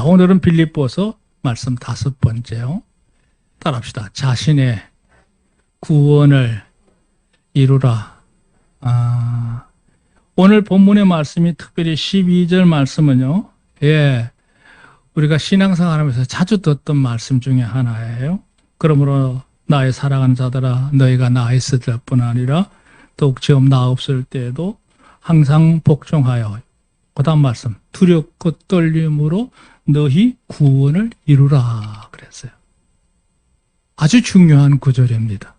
오늘은 빌립보서 말씀 5번째요. 따라합시다. 자신의 구원을 이루라. 오늘 본문의 말씀이 특별히 12절 말씀은요. 우리가 신앙생활하면서 자주 듣던 말씀 중에 하나예요. 그러므로 나의 사랑하는 자들아 너희가 나 있을 때뿐 아니라 더욱 지금 나 없을 때에도 항상 복종하여 그 다음 말씀 두렵고 떨림으로 너희 구원을 이루라 그랬어요. 아주 중요한 구절입니다.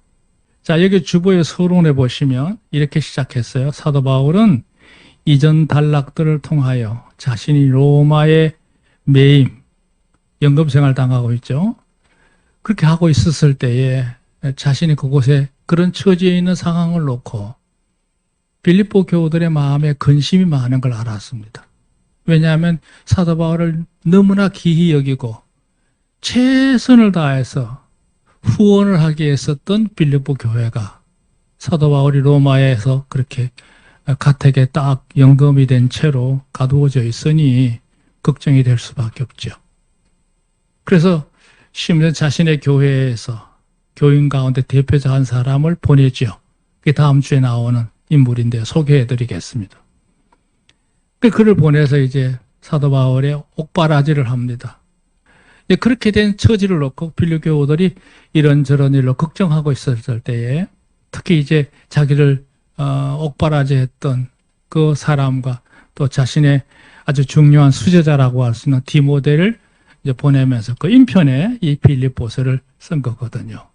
자, 여기 주보의 서론에 보시면 이렇게 시작했어요. 사도 바울은 이전 단락들을 통하여 자신이 로마의 매임, 연금생활 당하고 있죠. 그렇게 하고 있었을 때에 자신이 그곳에 그런 처지에 있는 상황을 놓고 빌립보 교우들의 마음에 근심이 많은 걸 알았습니다. 왜냐하면 사도 바울을 너무나 기히 여기고 최선을 다해서 후원을 하기 위했었던 빌립보 교회가 사도 바울이 로마에서 그렇게 가택에 딱 연금이 된 채로 가두어져 있으니 걱정이 될 수밖에 없죠. 그래서 심지어 자신의 교회에서 교인 가운데 대표자 한 사람을 보내죠. 그게 다음 주에 나오는 인물인데 소개해드리겠습니다. 그를 보내서 이제 사도 바울의 옥바라지를 합니다. 그렇게 된 처지를 놓고 빌립보 교우들이 이런저런 일로 걱정하고 있었을 때에 특히 이제 자기를 옥바라지했던 그 사람과 또 자신의 아주 중요한 수제자라고 할 수 있는 디모데를 이제 보내면서 그 인편에 이 빌립보서를 쓴 거거든요.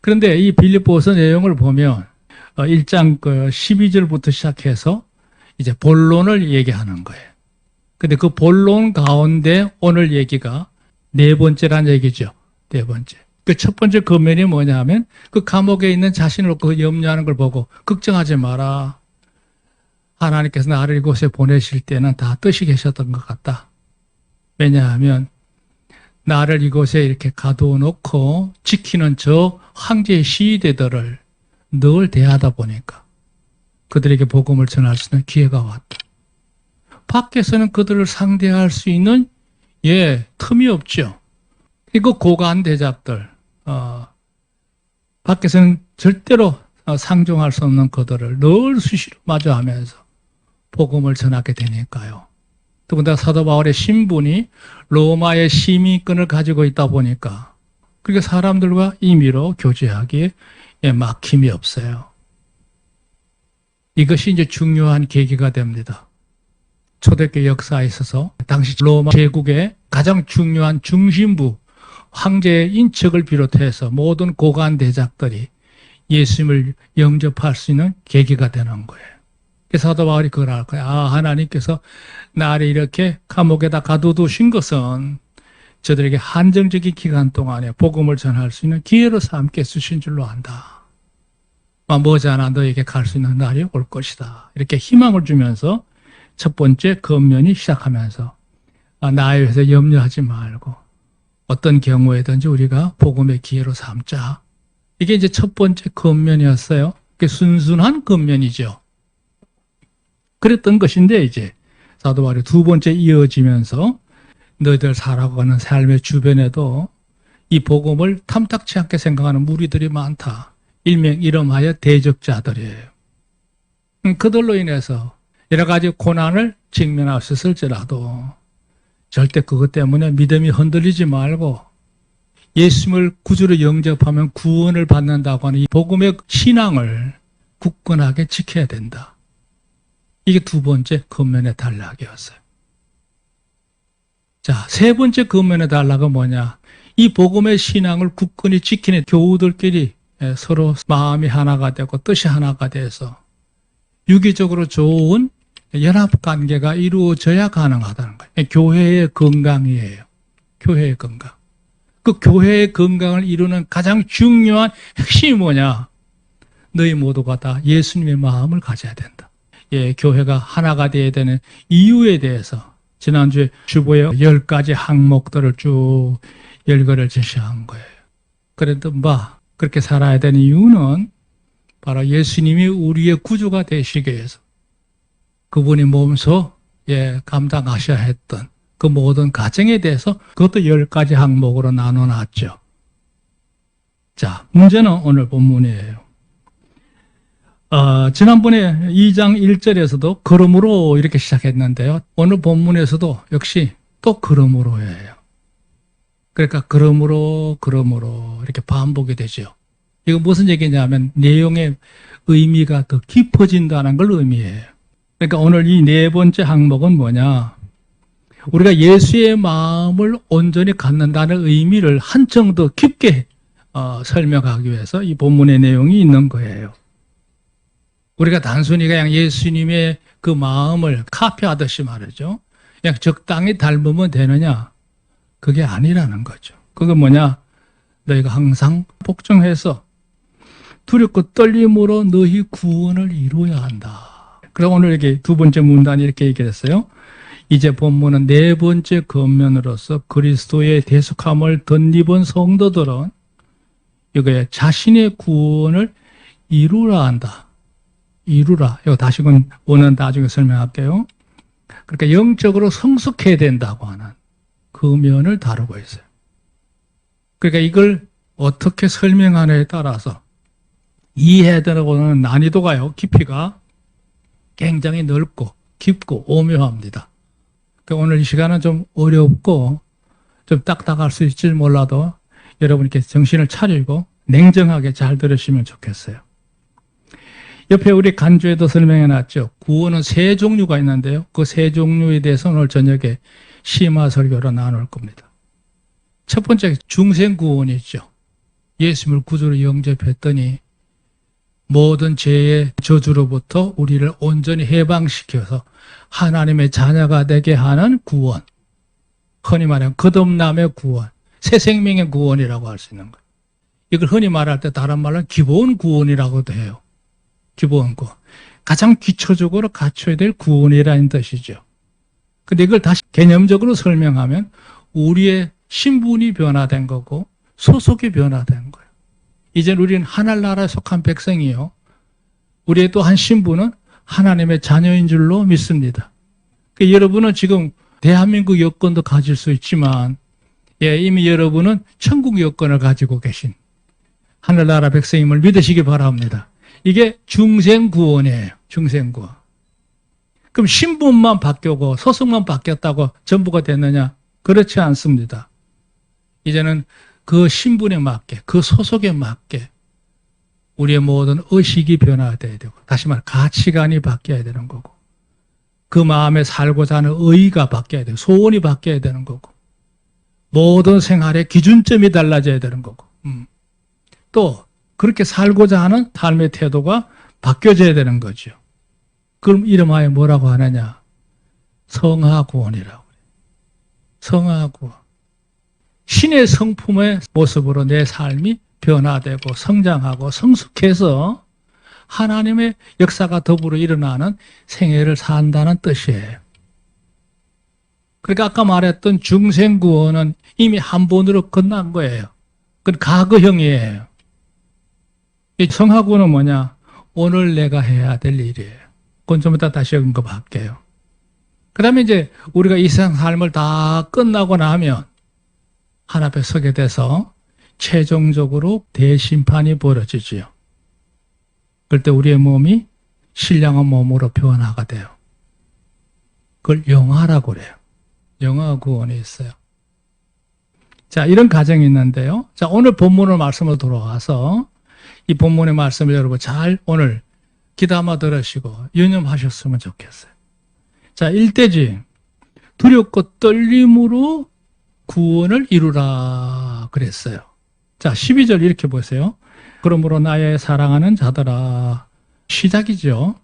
그런데 이 빌립보서 내용을 보면 1장 12절부터 시작해서 이제 본론을 얘기하는 거예요. 근데 그 본론 가운데 오늘 얘기가 네 번째란 얘기죠. 네 번째. 그 첫 번째 권면이 뭐냐 하면 그 감옥에 있는 자신을 놓고 염려하는 걸 보고 걱정하지 마라. 하나님께서 나를 이곳에 보내실 때는 다 뜻이 계셨던 것 같다. 왜냐하면 나를 이곳에 이렇게 가두어 놓고 지키는 저 황제의 시위대들을 늘 대하다 보니까 그들에게 복음을 전할 수 있는 기회가 왔다. 밖에서는 그들을 상대할 수 있는 틈이 없죠. 이거 고관 대작들 밖에서는 절대로 상종할 수 없는 그들을 늘 수시로 마주하면서 복음을 전하게 되니까요. 더군다나 사도 바울의 신분이 로마의 시민권을 가지고 있다 보니까 그렇게 사람들과 임의로 교제하기에 막힘이 없어요. 이것이 이제 중요한 계기가 됩니다. 초대교회 역사에 있어서 당시 로마 제국의 가장 중요한 중심부 황제의 인척을 비롯해서 모든 고관 대작들이 예수님을 영접할 수 있는 계기가 되는 거예요. 사도 바울이 그걸 알 거예요. 하나님께서 나를 이렇게 감옥에다 가둬두신 것은 저들에게 한정적인 기간 동안에 복음을 전할 수 있는 기회로 삼게 쓰신 줄로 안다. 머지않아 너에게 갈 수 있는 날이 올 것이다. 이렇게 희망을 주면서 첫 번째 권면이 시작하면서 나에 대해서 염려하지 말고 어떤 경우에든지 우리가 복음의 기회로 삼자. 이게 이제 첫 번째 권면이었어요. 그게 순순한 권면이죠. 그랬던 것인데 이제 사도 바울이 두 번째 이어지면서 너희들 살아가는 삶의 주변에도 이 복음을 탐탁치 않게 생각하는 무리들이 많다. 일명 이름하여 대적자들이에요. 그들로 인해서 여러 가지 고난을 직면하셨을지라도 절대 그것 때문에 믿음이 흔들리지 말고 예수님을 구주로 영접하면 구원을 받는다고 하는 이 복음의 신앙을 굳건하게 지켜야 된다. 이게 두 번째 권면의 단락이었어요. 자, 세 번째 권면의 단락은 뭐냐? 이 복음의 신앙을 굳건히 지키는 교우들끼리 서로 마음이 하나가 되고 뜻이 하나가 돼서 유기적으로 좋은 연합관계가 이루어져야 가능하다는 거예요. 교회의 건강이에요. 교회의 건강. 그 교회의 건강을 이루는 가장 중요한 핵심이 뭐냐? 너희 모두가 다 예수님의 마음을 가져야 된다. 교회가 하나가 되어야 되는 이유에 대해서 지난주에 주보에 10가지 항목들을 쭉 열거를 제시한 거예요. 그래도 그렇게 살아야 되는 이유는 바로 예수님이 우리의 구주가 되시기 위해서 그분이 몸소 감당하셔야 했던 그 모든 가정에 대해서 그것도 10가지 항목으로 나눠놨죠. 자, 문제는 오늘 본문이에요. 지난번에 2장 1절에서도 그러므로 이렇게 시작했는데요. 오늘 본문에서도 역시 또 그러므로예요. 그러니까 그러므로 이렇게 반복이 되죠. 이거 무슨 얘기냐면 내용의 의미가 더 깊어진다는 걸 의미해요. 그러니까 오늘 이 네 번째 항목은 뭐냐? 우리가 예수의 마음을 온전히 갖는다는 의미를 한층 더 깊게 설명하기 위해서 이 본문의 내용이 있는 거예요. 우리가 단순히 그냥 예수님의 그 마음을 카피하듯이 말이죠. 그냥 적당히 닮으면 되느냐? 그게 아니라는 거죠. 그건 뭐냐? 너희가 항상 복종해서 두렵고 떨림으로 너희 구원을 이루어야 한다. 그럼 오늘 이렇게 두 번째 문단이 이렇게 얘기했어요. 이제 본문은 네 번째 권면으로서 그리스도의 대속함을 덧입은 성도들은 이거에 자신의 구원을 이루라 한다. 이루라. 이거 다시금 오늘 나중에 설명할게요. 그러니까 영적으로 성숙해야 된다고 하는 그 면을 다루고 있어요. 그러니까 이걸 어떻게 설명하느냐에 따라서 이해해야 되는 난이도가요, 깊이가 굉장히 넓고 깊고 오묘합니다. 그러니까 오늘 이 시간은 좀 어렵고 좀 딱딱할 수 있을지 몰라도 여러분 이렇게 정신을 차리고 냉정하게 잘 들으시면 좋겠어요. 옆에 우리 간주에도 설명해 놨죠. 구원은 세 종류가 있는데요. 그 세 종류에 대해서 오늘 저녁에 심화 설교로 나눌 겁니다. 첫 번째 중생 구원이죠. 예수님을 구주로 영접했더니 모든 죄의 저주로부터 우리를 온전히 해방시켜서 하나님의 자녀가 되게 하는 구원. 흔히 말하면 거듭남의 구원, 새 생명의 구원이라고 할 수 있는 거예요. 이걸 흔히 말할 때 다른 말로 기본 구원이라고도 해요. 기본 구원. 가장 기초적으로 갖춰야 될 구원이라는 뜻이죠. 근데 이걸 다시 개념적으로 설명하면 우리의 신분이 변화된 거고 소속이 변화된 거예요. 이제는 우리는 하늘나라에 속한 백성이요. 우리의 또 한 신분은 하나님의 자녀인 줄로 믿습니다. 그러니까 여러분은 지금 대한민국 여권도 가질 수 있지만 이미 여러분은 천국 여권을 가지고 계신 하늘나라 백성임을 믿으시기 바랍니다. 이게 중생구원이에요. 중생구원. 그럼 신분만 바뀌고 소속만 바뀌었다고 전부가 됐느냐? 그렇지 않습니다. 이제는 그 신분에 맞게, 그 소속에 맞게 우리의 모든 의식이 변화돼야 되고, 다시 말해 가치관이 바뀌어야 되는 거고, 그 마음에 살고자 하는 의의가 바뀌어야 되고, 소원이 바뀌어야 되는 거고, 모든 생활의 기준점이 달라져야 되는 거고, 또 그렇게 살고자 하는 삶의 태도가 바뀌어져야 되는 거죠. 그럼 이름하여 뭐라고 하느냐? 성화구원이라고 해요. 성화구원. 신의 성품의 모습으로 내 삶이 변화되고 성장하고 성숙해서 하나님의 역사가 더불어 일어나는 생애를 산다는 뜻이에요. 그러니까 아까 말했던 중생구원은 이미 한 번으로 끝난 거예요. 그건 과거형이에요. 이 성화구원은 뭐냐? 오늘 내가 해야 될 일이에요. 그건 좀 이따 다시 언급할게요. 그 다음에 이제 우리가 이 세상 삶을 다 끝나고 나면 하나님 앞에 서게 돼서 최종적으로 대심판이 벌어지지요. 그럴 때 우리의 몸이 신령한 몸으로 변화가 돼요. 그걸 영화라고 그래요. 영화 구원이 있어요. 자, 이런 가정이 있는데요. 자, 오늘 본문의 말씀으로 돌아와서 이 본문의 말씀을 여러분 잘 오늘 귀담아 들으시고 유념하셨으면 좋겠어요. 자, 1대지 두렵고 떨림으로 구원을 이루라 그랬어요. 자, 12절 이렇게 보세요. 그러므로 나의 사랑하는 자들아. 시작이죠.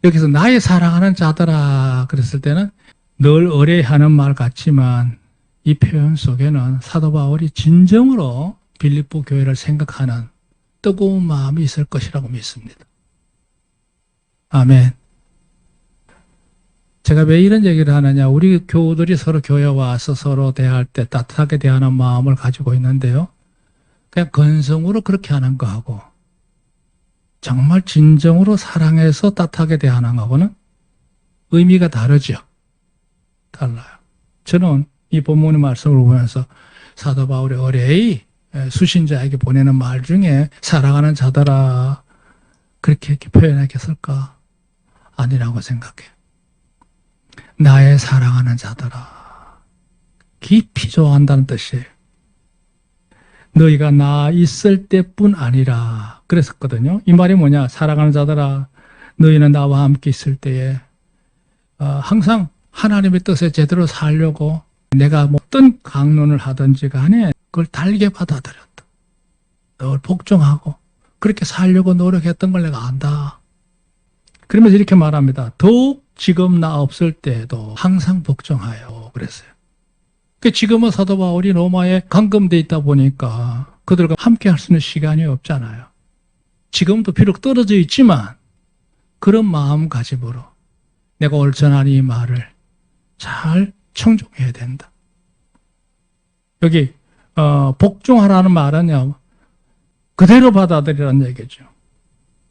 여기서 나의 사랑하는 자들아 그랬을 때는 늘 의뢰하는 말 같지만 이 표현 속에는 사도 바울이 진정으로 빌립보 교회를 생각하는 뜨거운 마음이 있을 것이라고 믿습니다. 아멘. 제가 왜 이런 얘기를 하느냐, 우리 교우들이 서로 교회 와서 서로 대할 때 따뜻하게 대하는 마음을 가지고 있는데요. 그냥 건성으로 그렇게 하는 거하고 정말 진정으로 사랑해서 따뜻하게 대하는 거하고는 의미가 다르죠. 달라요. 저는 이 본문의 말씀을 보면서 사도 바울이 어레이 수신자에게 보내는 말 중에 사랑하는 자들아 그렇게 표현하겠을까? 아니라고 생각해요. 나의 사랑하는 자들아 깊이 좋아한다는 뜻이에요. 너희가 나 있을 때뿐 아니라 그랬었거든요. 이 말이 뭐냐? 사랑하는 자들아 너희는 나와 함께 있을 때에 항상 하나님의 뜻에 제대로 살려고 내가 어떤 강론을 하든지 간에 그걸 달게 받아들였다. 늘 복종하고 그렇게 살려고 노력했던 걸 내가 안다. 그러면서 이렇게 말합니다. 더욱 지금 나 없을 때에도 항상 복종하여 그랬어요. 지금은 사도 바울이 로마에 감금돼 있다 보니까 그들과 함께 할 수 있는 시간이 없잖아요. 지금도 비록 떨어져 있지만 그런 마음가짐으로 내가 올전한 이 말을 잘 청종해야 된다. 여기 복종하라는 말은요. 그대로 받아들이라는 얘기죠.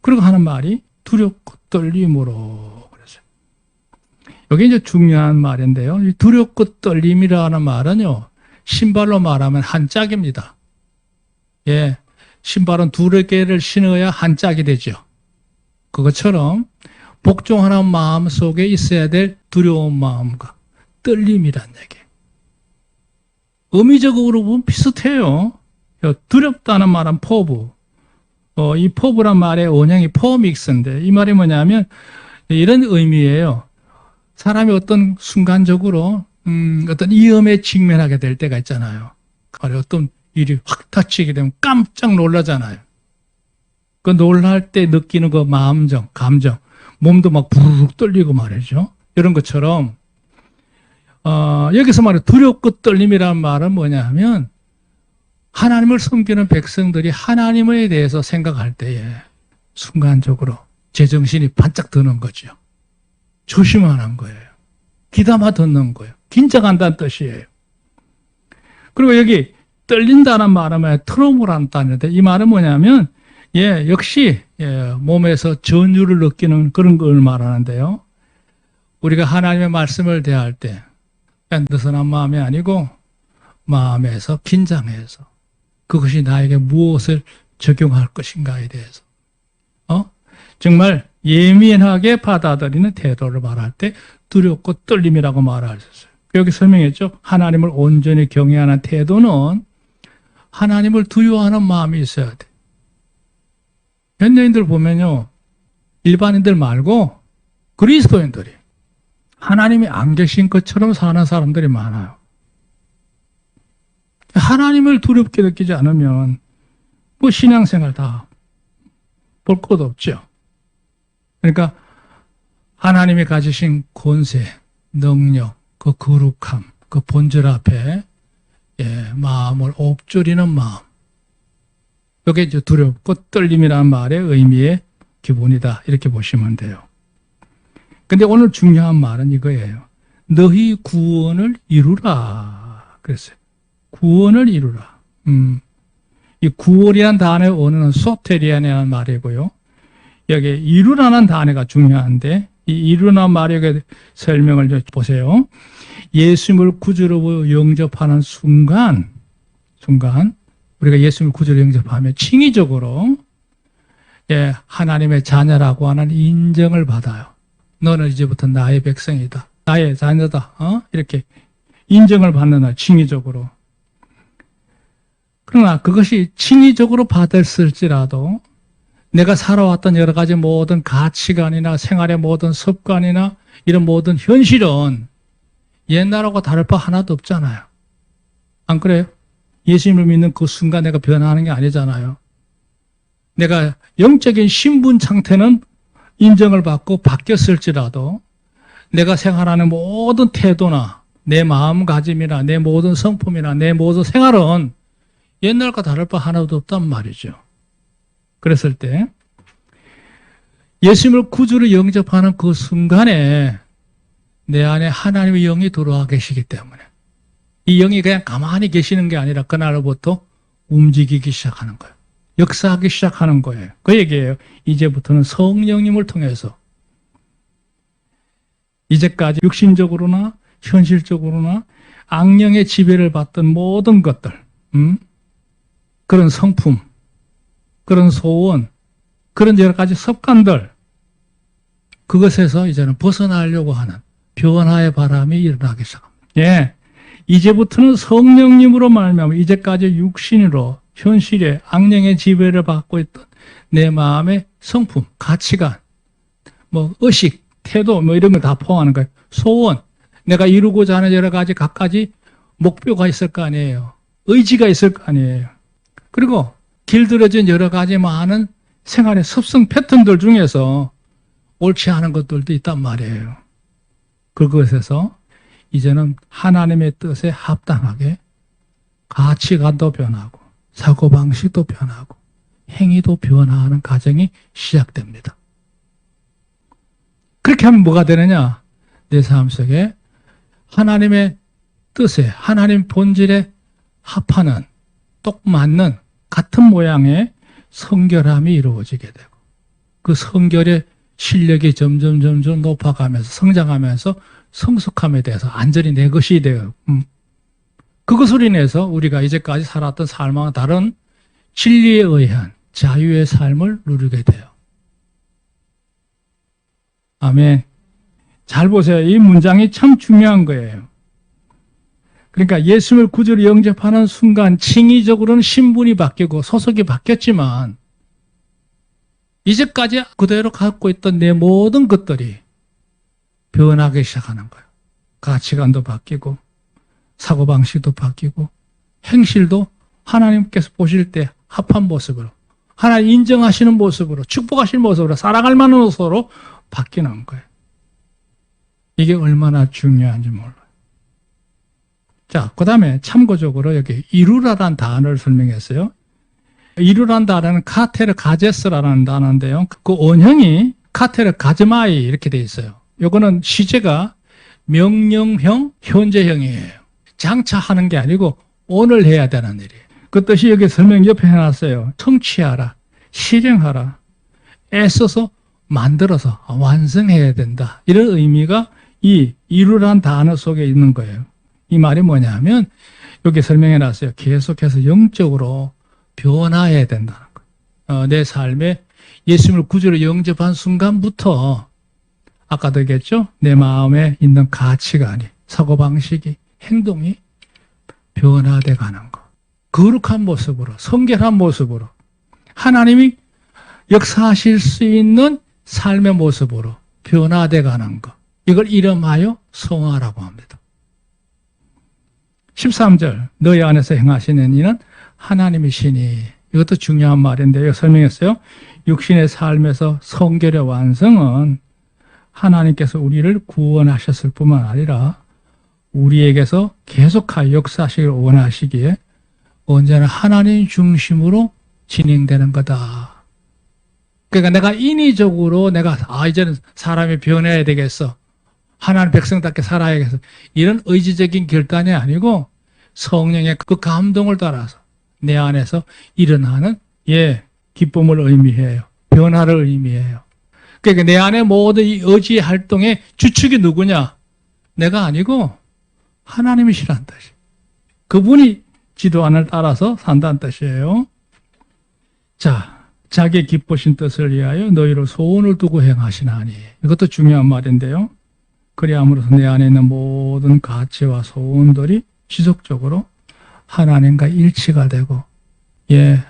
그리고 하는 말이 두렵고 떨림으로 그랬어요. 여기 이제 중요한 말인데요. 이 두렵고 떨림이라는 말은요. 신발로 말하면 한 짝입니다. 예, 신발은 두세 개를 신어야 한 짝이 되죠. 그것처럼 복종하는 마음 속에 있어야 될 두려운 마음과 떨림이란 얘기. 의미적으로 보면 비슷해요. 두렵다는 말은 포부. 이 포부란 말의 원형이 포믹스인데 이 말이 뭐냐면 이런 의미예요. 사람이 어떤 순간적으로 어떤 위험에 직면하게 될 때가 있잖아요. 어떤 일이 확 닥치게 되면 깜짝 놀라잖아요. 그 놀랄 때 느끼는 그 마음정, 감정, 몸도 막 부르륵 떨리고 말이죠. 이런 것처럼 여기서 말해 두렵고 떨림이라는 말은 뭐냐 하면 하나님을 섬기는 백성들이 하나님에 대해서 생각할 때에 순간적으로 제정신이 반짝 드는 거죠. 조심하는 거예요. 귀담아 듣는 거예요. 긴장한다는 뜻이에요. 그리고 여기 떨린다는 말은 트로모라는 단어인데 이 말은 뭐냐면 역시 몸에서 전율을 느끼는 그런 걸 말하는데요. 우리가 하나님의 말씀을 대할 때 느슨한 마음이 아니고 마음에서 긴장해서 그것이 나에게 무엇을 적용할 것인가에 대해서 정말 예민하게 받아들이는 태도를 말할 때 두렵고 떨림이라고 말할 수 있어요. 여기 설명했죠. 하나님을 온전히 경외하는 태도는 하나님을 두려워하는 마음이 있어야 돼. 현대인들 보면요. 일반인들 말고 그리스도인들이 하나님이 안 계신 것처럼 사는 사람들이 많아요. 하나님을 두렵게 느끼지 않으면 뭐 신앙생활 다 볼 것 없죠. 그러니까 하나님이 가지신 권세, 능력, 그 거룩함, 그 본질 앞에 마음을 엎조리는 마음. 이게 이제 두렵고 떨림이라는 말의 의미의 기본이다. 이렇게 보시면 돼요. 근데 오늘 중요한 말은 이거예요. 너희 구원을 이루라. 그랬어요. 구원을 이루라. 이 구원이라는 단어의 원어는 소테리아라는 말이고요. 여기 이루라는 단어가 중요한데 이 이루라는 말의 설명을 좀 보세요. 예수님을 구주로 영접하는 순간 우리가 예수님을 구주로 영접하면 칭의적으로 하나님의 자녀라고 하는 인정을 받아요. 너는 이제부터 나의 백성이다. 나의 자녀다. 이렇게 인정을 받는 날 칭의적으로. 그러나 그것이 칭의적으로 받았을지라도 내가 살아왔던 여러 가지 모든 가치관이나 생활의 모든 습관이나 이런 모든 현실은 옛날하고 다를 바 하나도 없잖아요. 안 그래요? 예수님을 믿는 그 순간 내가 변하는 게 아니잖아요. 내가 영적인 신분 상태는 인정을 받고 바뀌었을지라도 내가 생활하는 모든 태도나 내 마음가짐이나 내 모든 성품이나 내 모든 생활은 옛날과 다를 바 하나도 없단 말이죠. 그랬을 때 예수님을 구주로 영접하는 그 순간에 내 안에 하나님의 영이 들어와 계시기 때문에 이 영이 그냥 가만히 계시는 게 아니라 그날부터 움직이기 시작하는 거예요. 역사하기 시작하는 거예요. 그 얘기예요. 이제부터는 성령님을 통해서 이제까지 육신적으로나 현실적으로나 악령의 지배를 받던 모든 것들, 그런 성품, 그런 소원, 그런 여러 가지 습관들, 그것에서 이제는 벗어나려고 하는 변화의 바람이 일어나기 시작합니다. 예, 이제부터는 성령님으로 말미암아 이제까지 육신으로 현실의 악령의 지배를 받고 있던 내 마음의 성품, 가치관, 뭐 의식, 태도, 뭐 이런 거 다 포함하는 거예요. 소원, 내가 이루고자 하는 여러 가지 각가지 목표가 있을 거 아니에요. 의지가 있을 거 아니에요. 그리고 길들여진 여러 가지 많은 생활의 습성 패턴들 중에서 옳지 않은 것들도 있단 말이에요. 그것에서 이제는 하나님의 뜻에 합당하게 가치관도 변하고 사고방식도 변하고 행위도 변화하는 과정이 시작됩니다. 그렇게 하면 뭐가 되느냐? 내 삶 속에 하나님의 뜻에 하나님 본질에 합하는 똑 맞는 같은 모양의 성결함이 이루어지게 되고 그 성결의 실력이 점점 높아가면서 성장하면서 성숙함에 대해서 완전히 내 것이 되어 그것으로 인해서 우리가 이제까지 살았던 삶과 다른 진리에 의한 자유의 삶을 누리게 돼요. 아멘. 잘 보세요. 이 문장이 참 중요한 거예요. 그러니까 예수님을 구주로 영접하는 순간 칭의적으로는 신분이 바뀌고 소속이 바뀌었지만 이제까지 그대로 갖고 있던 내 모든 것들이 변하기 시작하는 거예요. 가치관도 바뀌고 사고방식도 바뀌고 행실도 하나님께서 보실 때 합한 모습으로 하나님 인정하시는 모습으로 축복하시는 모습으로 살아갈 만한 모습으로 바뀌는 거예요. 이게 얼마나 중요한지 몰라요. 자, 그 다음에 참고적으로 여기 이루라란 단어를 설명했어요. 이루란 단어는 카테르 가제스라는 단어인데요. 그 원형이 카테르 가즈마이 이렇게 돼 있어요. 요거는 시제가 명령형, 현재형이에요. 장차 하는 게 아니고 오늘 해야 되는 일이에요. 그 뜻이 여기 설명 옆에 해놨어요. 성취하라, 실행하라, 애써서 만들어서 완성해야 된다. 이런 의미가 이 이루란 단어 속에 있는 거예요. 이 말이 뭐냐면 여기 설명해놨어요. 계속해서 영적으로 변화해야 된다는 거예요. 내 삶에 예수님을 구주로 영접한 순간부터 아까도 얘기했죠? 내 마음에 있는 가치관이, 사고방식이, 행동이 변화돼 가는 거. 거룩한 모습으로, 성결한 모습으로 하나님이 역사하실 수 있는 삶의 모습으로 변화돼 가는 거. 이걸 이름하여 성화라고 합니다. 13절 너희 안에서 행하시는 이는 하나님이시니 이것도 중요한 말인데요. 설명했어요. 육신의 삶에서 성결의 완성은 하나님께서 우리를 구원하셨을 뿐만 아니라 우리에게서 계속하여 역사하시기를 원하시기에 언제나 하나님 중심으로 진행되는 거다. 그러니까 내가 인위적으로 이제는 사람이 변해야 되겠어. 하나님 백성답게 살아야겠어. 이런 의지적인 결단이 아니고 성령의 그 감동을 따라서 내 안에서 일어나는 기쁨을 의미해요. 변화를 의미해요. 그러니까 내 안에 모든 이 의지의 활동의 주축이 누구냐? 내가 아니고 하나님이시란 뜻이. 그분이 지도안을 따라서 산다는 뜻이에요. 자, 자기의 기쁘신 뜻을 위하여 너희로 소원을 두고 행하시나니. 이것도 중요한 말인데요. 그리함으로써 내 안에 있는 모든 가치와 소원들이 지속적으로 하나님과 일치가 되고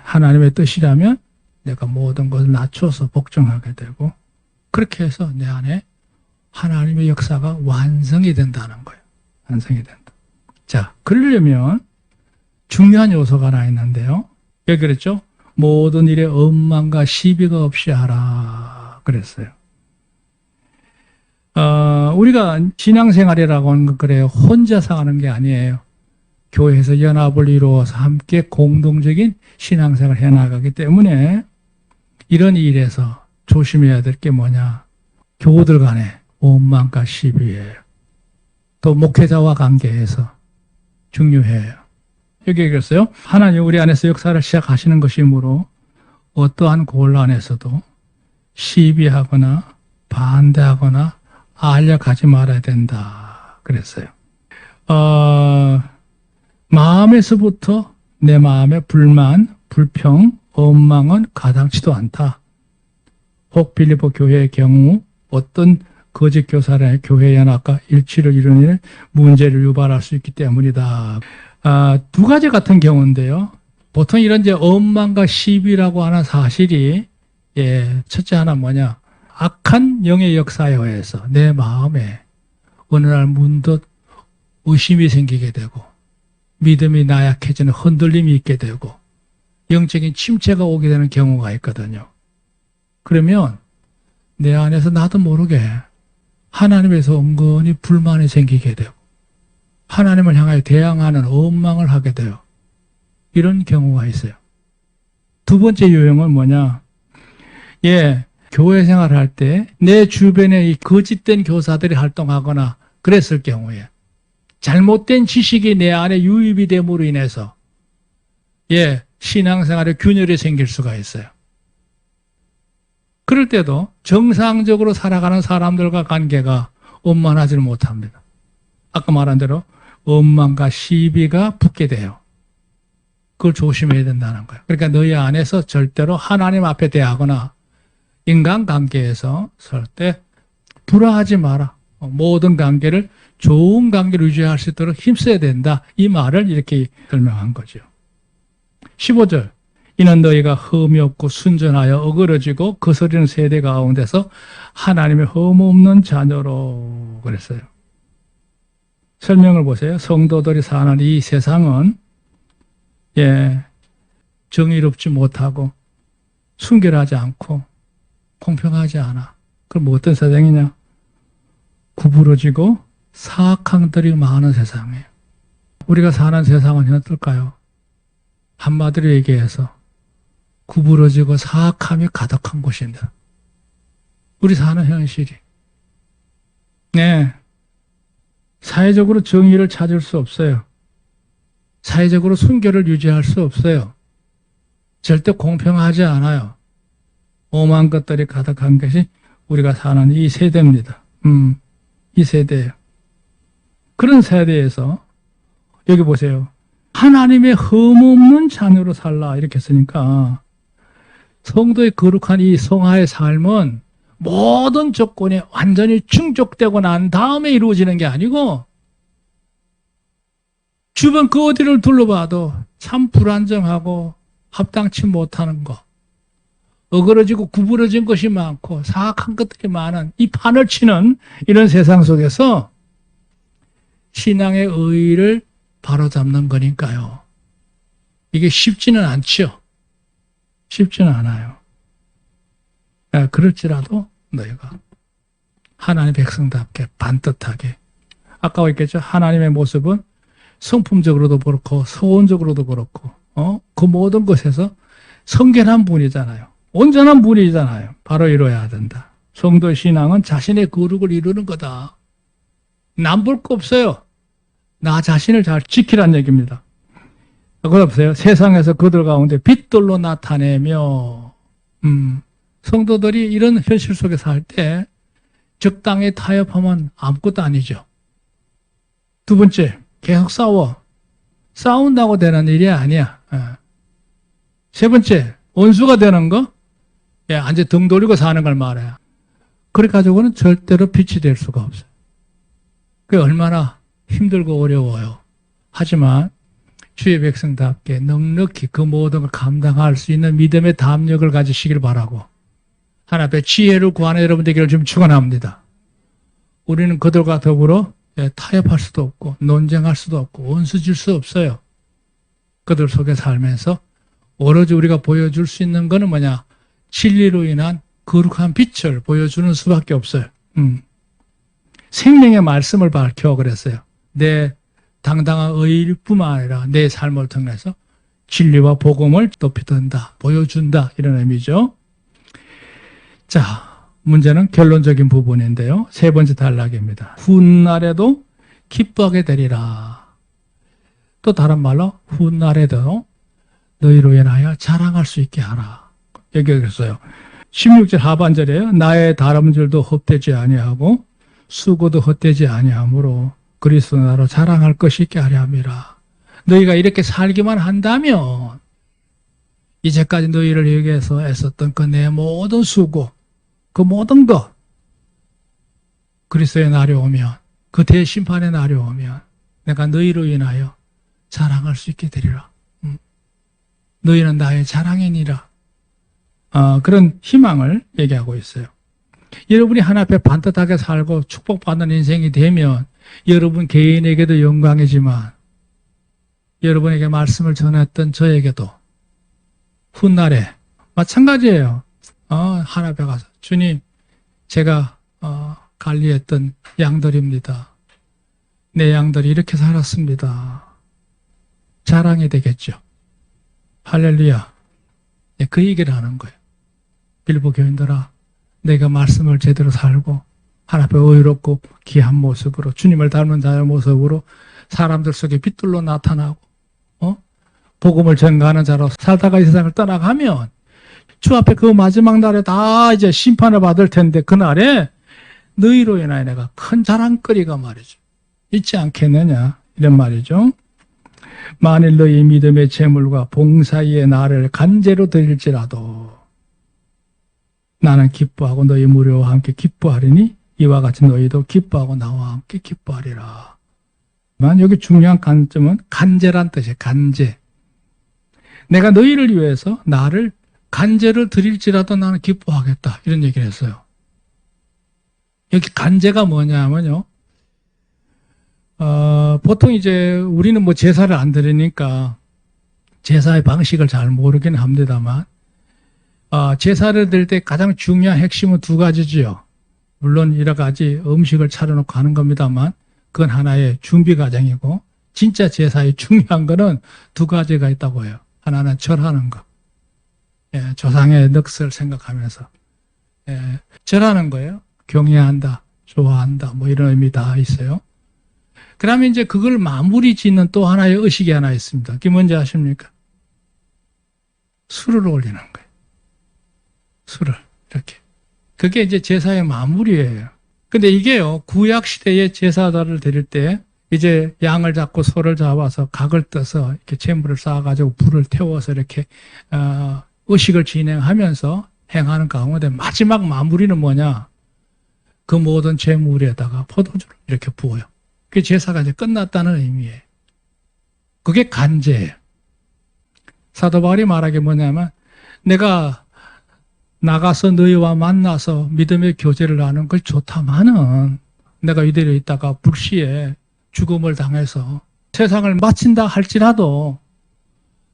하나님의 뜻이라면 내가 모든 것을 낮춰서 복종하게 되고 그렇게 해서 내 안에 하나님의 역사가 완성이 된다는 거예요. 완성이 된다. 자, 그러려면 중요한 요소가 하나 있는데요. 여기 그랬죠? 모든 일에 엄만과 시비가 없이 하라 그랬어요. 우리가 신앙생활이라고 하는 건 그래요. 혼자서 하는 게 아니에요. 교회에서 연합을 이루어서 함께 공동적인 신앙생활을 해나가기 때문에 이런 일에서 조심해야 될 게 뭐냐. 교우들 간에 원망과 시비예요. 또 목회자와 관계에서 중요해요. 여기 얘기했어요. 하나님 우리 안에서 역사를 시작하시는 것이므로 어떠한 곤란에서도 시비하거나 반대하거나 알려가지 말아야 된다 그랬어요. 마음에서부터 내 마음의 불만, 불평, 원망은 가당치도 않다. 혹 빌립보 교회의 경우 어떤 거짓 교사의 교회 연합과 일치를 이루는 문제를 유발할 수 있기 때문이다. 두 가지 같은 경우인데요. 보통 이런 이제 원망과 시비라고 하는 사실이 첫째 하나 뭐냐, 악한 영의 역사에 의해서 내 마음에 어느 날 문득 의심이 생기게 되고 믿음이 나약해지는 흔들림이 있게 되고 영적인 침체가 오게 되는 경우가 있거든요. 그러면 내 안에서 나도 모르게 하나님에서 은근히 불만이 생기게 되고 하나님을 향하여 대항하는 원망을 하게 돼요. 이런 경우가 있어요. 두 번째 유형은 뭐냐? 교회 생활할 때 내 주변에 이 거짓된 교사들이 활동하거나 그랬을 경우에 잘못된 지식이 내 안에 유입이 됨으로 인해서 신앙생활에 균열이 생길 수가 있어요. 그럴 때도 정상적으로 살아가는 사람들과 관계가 원만하지를 못합니다. 아까 말한 대로 원망과 시비가 붙게 돼요. 그걸 조심해야 된다는 거예요. 그러니까 너희 안에서 절대로 하나님 앞에 대하거나 인간관계에서 설 때 불화하지 마라. 모든 관계를 좋은 관계를 유지할 수 있도록 힘써야 된다. 이 말을 이렇게 설명한 거죠. 15절. 이는 너희가 흠이 없고 순전하여 어그러지고 거스리는 세대 가운데서 하나님의 흠 없는 자녀로 그랬어요. 설명을 보세요. 성도들이 사는 이 세상은 정의롭지 못하고 순결하지 않고 공평하지 않아. 그럼 뭐 어떤 세상이냐? 구부러지고 사악함들이 많은 세상이에요. 우리가 사는 세상은 어떨까요? 한마디로 얘기해서 구부러지고 사악함이 가득한 곳입니다. 우리 사는 현실이. 사회적으로 정의를 찾을 수 없어요. 사회적으로 순결을 유지할 수 없어요. 절대 공평하지 않아요. 오만 것들이 가득한 것이 우리가 사는 이 세대입니다. 이 세대예요. 그런 세대에서 여기 보세요. 하나님의 흠없는 자녀로 살라 이렇게 했으니까 성도의 거룩한 이 성화의 삶은 모든 조건이 완전히 충족되고 난 다음에 이루어지는 게 아니고 주변 그 어디를 둘러봐도 참 불안정하고 합당치 못하는 것, 어그러지고 구부러진 것이 많고 사악한 것들이 많은 이 판을 치는 이런 세상 속에서 신앙의 의의를 바로잡는 거니까요. 이게 쉽지는 않죠. 쉽지는 않아요. 그럴지라도 너희가 하나님의 백성답게 반듯하게, 아까 했겠죠. 하나님의 모습은 성품적으로도 그렇고 서원적으로도 그렇고 그 모든 것에서 성결한 분이잖아요. 온전한 분이잖아요. 바로 이루어야 된다. 성도의 신앙은 자신의 거룩을 이루는 거다. 남 볼 거 없어요. 나 자신을 잘 지키란 얘기입니다. 그거 보세요. 세상에서 그들 가운데 빛들로 나타내며 성도들이 이런 현실 속에 살 때 적당히 타협하면 아무것도 아니죠. 두 번째, 계속 싸워. 싸운다고 되는 일이 아니야. 세 번째, 원수가 되는 거? 앉아 등 돌리고 사는 걸 말해요. 그래 가지고는 절대로 빛이 될 수가 없어요. 그게 얼마나 힘들고 어려워요. 하지만 주의 백성답게 넉넉히 그 모든 걸 감당할 수 있는 믿음의 담력을 가지시길 바라고 하나님 앞에 지혜를 구하는 여러분 되기를 좀 축원합니다. 우리는 그들과 더불어 타협할 수도 없고 논쟁할 수도 없고 원수질 수 없어요. 그들 속에 살면서 오로지 우리가 보여줄 수 있는 거는 뭐냐? 진리로 인한 거룩한 빛을 보여주는 수밖에 없어요. 생명의 말씀을 밝혀 그랬어요. 내 당당한 의일뿐만 아니라 내 삶을 통해서 진리와 복음을 높이 든다, 보여준다 이런 의미죠. 자, 문제는 결론적인 부분인데요. 세 번째 단락입니다. 훗날에도 기뻐하게 되리라. 또 다른 말로 훗날에도 너희로 인하여 자랑할 수 있게 하라. 얘기했어요. 16절 하반절이에요. 나의 다름질도 헛되지 아니하고 수고도 헛되지 아니하므로 그리스도 나로 자랑할 것이 있게 하려 함이라. 너희가 이렇게 살기만 한다면 이제까지 너희를 위해서 애썼던 그 내 모든 수고, 그 모든 것, 그리스도의 날이 오면, 그 대심판의 날이 오면 내가 너희로 인하여 자랑할 수 있게 되리라. 너희는 나의 자랑이니라. 그런 희망을 얘기하고 있어요. 여러분이 하나 앞에 반듯하게 살고 축복받는 인생이 되면 여러분 개인에게도 영광이지만 여러분에게 말씀을 전했던 저에게도 훗날에 마찬가지예요. 하나 앞에 가서 주님, 제가 관리했던 양들입니다. 내 양들이 이렇게 살았습니다. 자랑이 되겠죠. 할렐루야. 그 얘기를 하는 거예요. 빌보 교인들아, 내가 말씀을 제대로 살고 하나님 앞에 의롭고 귀한 모습으로 주님을 닮은 자의 모습으로 사람들 속에 빛들로 나타나고 복음을 전가하는 자로 살다가 이 세상을 떠나가면 주 앞에 그 마지막 날에 다 이제 심판을 받을 텐데 그날에 너희로 인하여 내가 큰 자랑거리가 말이죠. 있지 않겠느냐 이런 말이죠. 만일 너희 믿음의 재물과 봉사의 나를 간제로 드릴지라도 나는 기뻐하고 너희 무료와 함께 기뻐하리니 이와 같이 너희도 기뻐하고 나와 함께 기뻐하리라. 여기 중요한 관점은 간제란 뜻이에요. 간제. 내가 너희를 위해서 나를 간제를 드릴지라도 나는 기뻐하겠다. 이런 얘기를 했어요. 여기 간제가 뭐냐면요. 보통 이제 우리는 뭐 제사를 안 드리니까 제사의 방식을 잘 모르긴 합니다만, 제사를 드릴 때 가장 중요한 핵심은 두 가지지요. 물론 여러 가지 음식을 차려놓고 하는 겁니다만, 그건 하나의 준비 과정이고, 진짜 제사의 중요한 거는 두 가지가 있다고 해요. 하나는 절하는 거. 조상의 넋을 생각하면서. 절하는 거예요. 경외한다, 좋아한다, 뭐 이런 의미 다 있어요. 그 다음에 이제 그걸 마무리 짓는 또 하나의 의식이 하나 있습니다. 그게 뭔지 아십니까? 술을 올리는 거예요. 술을, 이렇게. 그게 이제 제사의 마무리예요. 근데 이게요, 구약시대에 제사를 드릴 때, 이제 양을 잡고 소를 잡아서 각을 떠서 이렇게 재물을 쌓아가지고 불을 태워서 이렇게, 의식을 진행하면서 행하는 가운데 마지막 마무리는 뭐냐? 그 모든 재물에다가 포도주를 이렇게 부어요. 그게 제사가 이제 끝났다는 의미예요. 그게 간제예요. 사도 바울이 말하기 뭐냐면 내가 나가서 너희와 만나서 믿음의 교제를 하는 걸 좋다마는 내가 이대로 있다가 불시에 죽음을 당해서 세상을 마친다 할지라도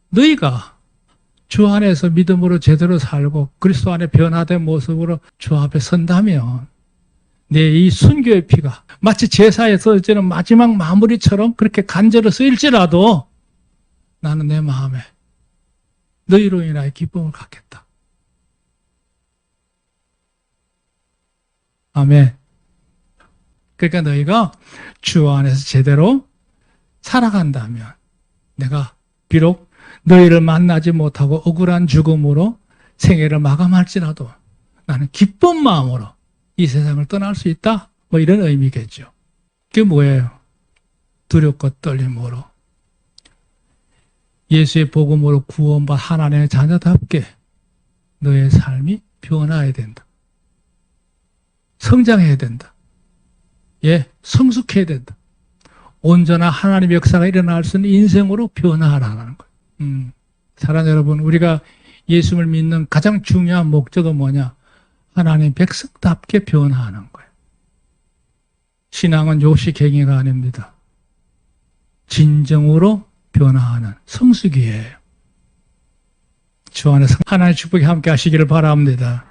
너희가 주 안에서 믿음으로 제대로 살고 그리스도 안에 변화된 모습으로 주 앞에 선다면 내 이 순교의 피가 마치 제사에 써지는 마지막 마무리처럼 그렇게 간제로 쓰일지라도 나는 내 마음에 너희로 인하여 기쁨을 갖겠다. 아멘. 그러니까 너희가 주 안에서 제대로 살아간다면 내가 비록 너희를 만나지 못하고 억울한 죽음으로 생애를 마감할지라도 나는 기쁜 마음으로 이 세상을 떠날 수 있다. 뭐 이런 의미겠죠. 그게 뭐예요? 두렵고 떨림으로 예수의 복음으로 구원받은 하나님의 자녀답게 너의 삶이 변화해야 된다. 성장해야 된다. 성숙해야 된다. 온전한 하나님의 역사가 일어날 수 있는 인생으로 변화하라는 거예요. 사랑하는 여러분, 우리가 예수를 믿는 가장 중요한 목적은 뭐냐? 하나님 백성답게 변화하는 거예요. 신앙은 요식행위가 아닙니다. 진정으로 변화하는 성숙이에요. 주 안에서 하나님의 축복이 함께 하시기를 바랍니다.